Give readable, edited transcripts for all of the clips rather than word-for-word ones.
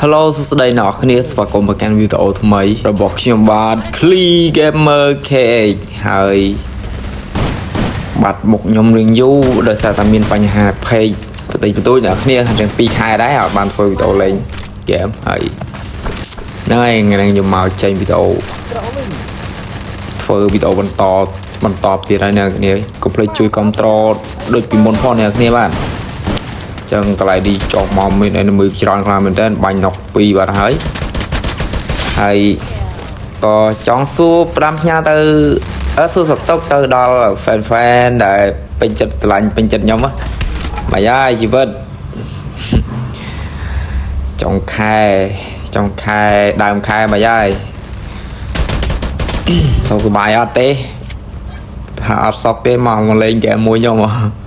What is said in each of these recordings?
Hello សួស្តីអ្នកនរគ្នាស្វាគមន៍មកកាន់វីដេអូថ្មីរបស់ខ្ញុំបាទ Clee Gamer KH ហើយបាត់មុខខ្ញុំរៀងយូរដោយសារតែមានបញ្ហា page បន្តិចបន្តួចអ្នកគ្នាទាំង2ខែដែរហើយបានធ្វើវីដេអូលេង game ហើយហ្នឹងហើយថ្ងៃនេះខ្ញុំមកចេញវីដេអូធ្វើវីដេអូបន្តទៀតហើយអ្នកគ្នាកុំភ្លេចជួយគាំទ្រដូចពីមុនផងអ្នកគ្នាបាទចឹងកន្លែងនេះចោះមកមានអេនមីច្រើនខ្លាំងមែនតើបាញ់ណុក2បាត់ហើយក៏ចង់សួរផ្ដាំផ្ញើទៅសួរសតុកទៅដល់ fan ដែលពេញចិត្តឆ្លាញ់ពេញចិត្តខ្ញុំមកយាយជីវិតចុងខែដើមខែមកយាយសុខសប្បាយអត់ទេថាអត់សោកទេមកលេងហ្គេមមួយខ្ញុំមក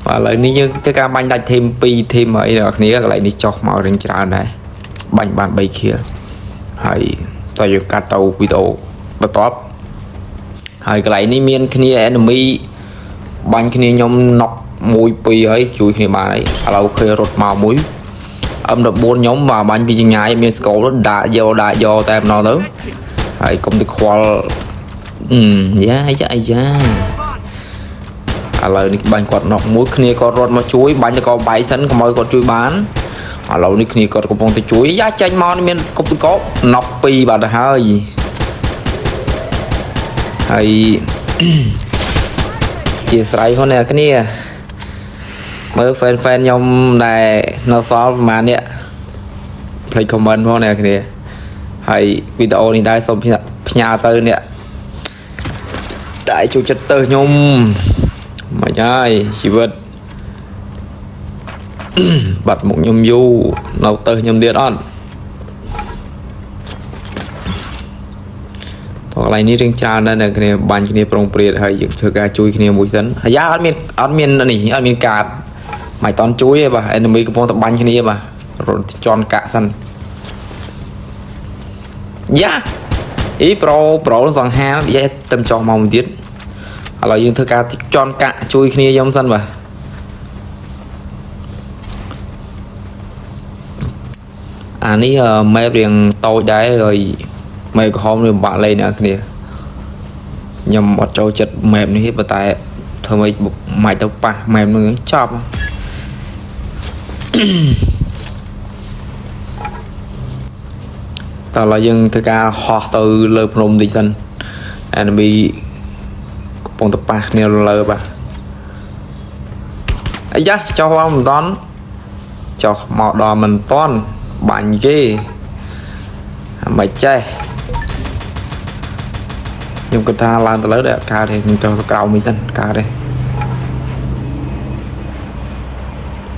ឥឡូវនេះយើងធ្វើការបាញ់ដាច់ធីម2ធីមអីអ្នកគ្នាកន្លែងនេះចុះមករៀងច្រើនដែរបាញ់បាន3ខៀលហើយតើយើងកាត់ទៅវីដេអូបន្ទាប់ហើយកន្លែងនេះមានគ្នា enemy បាញ់គ្នាខ្ញុំណុក1 2ហើយជួយគ្នាបានហើយឥឡូវឃើញរត់មកមួយ M14 ខ្ញុំមកបាញ់ពីចង្ងាយមានស្គលដាក់យកតែម្ដងទៅហើយកុំទៅខ្វល់យ៉ាឥឡូវនេះបាញ់គាត់ណុកមួយគ្នាគាត់រត់មកជួយបាញ់ទៅក៏បាយសិនកុំឲ្យគាត់ជួយបានឥឡូវនេះគ្នាគាត់កំពុងតែជួយយ៉ាចាញ់មកមានគប់ទៅក៏ណុក2បាត់ទៅហើយជាស្រ័យហ្នឹងអ្នកគ្នាមើល fan ខ្ញុំដែលនៅសល់ប្រហែលនេះផ្លេច comment ផងអ្នកគ្នាហើយវីដេអូនេះដែរសូមផ្ញើទៅអ្នកដែលជួយចិត្តទៅខ្ញុំមកហើយជីវិតបាត់មុខខ្ញុំយូរនៅទៅខ្ញុំទៀតអត់តោះកន្លែងនេះរៀងច្រើនដែរអ្នកគ្នាបាញ់គ្នាប្រុងព្រាតហើយយើងធ្វើការជួយគ្នាមួយសិនហើយយ៉ាអត់មាននេះអត់មានកាតមិនតន់ជួយទេបាទ enemy កំពុងតែបាញ់គ្នាបាទរត់ជន់កាក់សិនយ៉ាអ៊ីប្រូសង្ហានិយាយទៅចោះមកមួយទៀតឥឡូវយើងធ្វើការជន់កាក់ជួយគ្នាខ្ញុំសិនបាទអានេះម៉េបរៀងតូចដែរហើយម៉េបក្រហមវាបាក់លេងអ្នកគ្នាខ្ញុំអត់ចូលចិត្តម៉េបនេះប៉ុន្តែធ្វើម៉េចទៅប៉ះម៉េបនឹងចប់តើឥឡូវយើងធ្វើការហោះទៅលើភ្នំតិចសិន enemy កំពុងតែប៉ះគ្នាលើបាទអាយ៉ាចុះមកមិនតាន់ចុះមកដល់មិនតាន់បាញ់គេមិនចេះខ្ញុំគិតថាឡើងទៅលើដែរកើតទេខ្ញុំចុះទៅក្រោមនេះសិនកើតទេ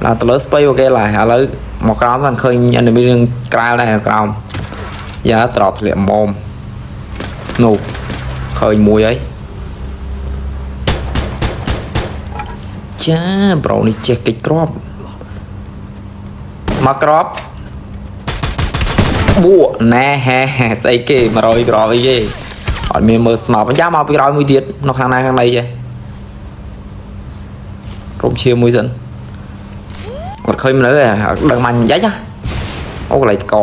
ឡើងទៅលើស្ពៃអូខេឡើយឥឡូវមកក្រោមហ្នឹងឃើញ enemy នឹងក្រាលដែរក្រោមយ៉ាត្រប់ធ្លាក់មុំនោះឃើញមួយហើយចាប្រូនេះចេះកិច្ចក្របមកក្របបួណែហែស្អីគេ100ក្របអីគេអត់មានមើលស្នប់យ៉ាមកពីក្រោយមួយទៀតនៅខាងណាខាងណីចេះរំឈាមមួយសិនអត់ឃើញមនុស្សទេដឹងមាញ់យ៉ាចាអូកន្លែងតកក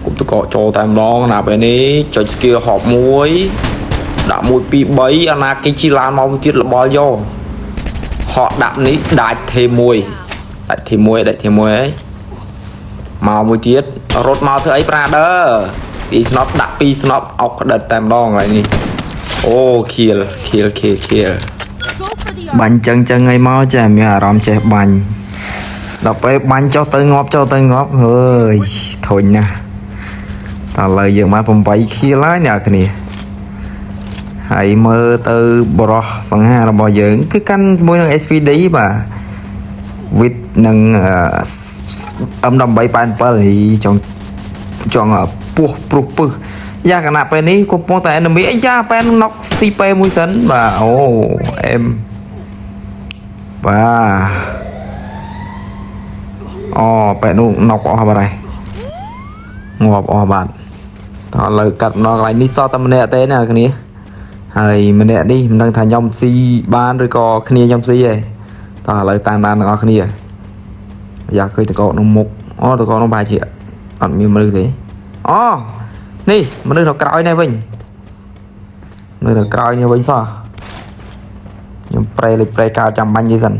គុំតកកចូលតែម្ដងណាពេលនេះចុច skill ហប់មួយដាក់1 2 3អាណាគេជីឡានមកមួយទៀតលបល់យកហក់ដាក់នេះដាច់ធីមួយហើយមកមួយទៀតរត់មកធ្វើអីប្រាដឺពីស្នប់ដាក់2ស្នប់អុកក្តិតតែម្ដងហើយនេះអូខៀលបាញ់ចឹងឲ្យមកចាមានអារម្មណ៍ចេះបាញ់ដល់ពេលបាញ់ចុះទៅងាប់ហើយធុញណាស់តើឥឡូវយើងបាន8ខៀលហើយអ្នកគ្នាហើយមើលទៅបរោះសង្ហារបស់យើងគឺកាន់ជាមួយនឹង SPD បាទវិតនឹងM1887 ចង់ពោះព្រុសពឹសយ៉ាកណាពេលនេះកំពុងតែ enemy អាយ៉ាប៉ែនណុក CP មួយសិនបាទអូអេមបាទអូប៉ែននោះណុកអស់បាត់ហើយងាប់អស់បាត់តោះឥឡូវកាត់ម្ដងកន្លែងនេះសតតែម្នាក់ទេណាគ្នា ហើយម្នាក់នេះមិនដឹងថាខ្ញុំស៊ីបានឬក៏គ្នាខ្ញុំស៊ីទេតោះឥឡូវតាមដានទាំងអស់គ្នាយ៉ាឃើញតកក្នុងមុខអូតកក្នុងបែរជាអត់មានមនុស្សទេអូនេះមនុស្សនៅក្រោយនេះវិញនៅក្រោយនេះវិញសោះខ្ញុំប្រេលេចប្រេកើតចាំបាញ់យីសិន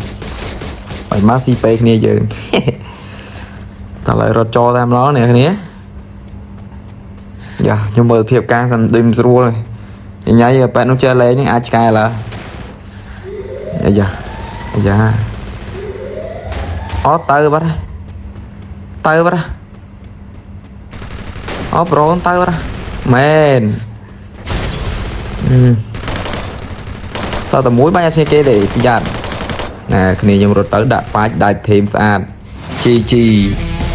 បាយមកស៊ីពេគ្នាយើងតើឡើយរត់ចោលតាមឡងអ្នកគ្នាយ៉ាខ្ញុំមើលភាពការសំដូចមិនស្រួលទេញ៉ៃប៉ែនោះចេះលេងនឹងអាចឆ្កែឡើអាយ៉ាអូទៅបាត់អូប្រូនទៅបាត់មែនតើតែមួយបាញ់អត់ឈ្នះគេទេប្រយ័ត្នណាគ្នាខ្ញុំរត់ទៅដាក់ប៉ាច់ដាច់ធីមស្អាត GG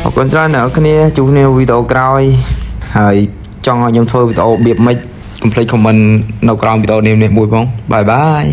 អរគុណច្រើនអ្នកគ្នាជួបគ្នាវីដេអូក្រោយហើយចង់ឲ្យខ្ញុំធ្វើវីដេអូរបៀបម៉េចកុំភ្លេច comment នៅក្រោមវីដេអូនេះមួយផងបាយបាយ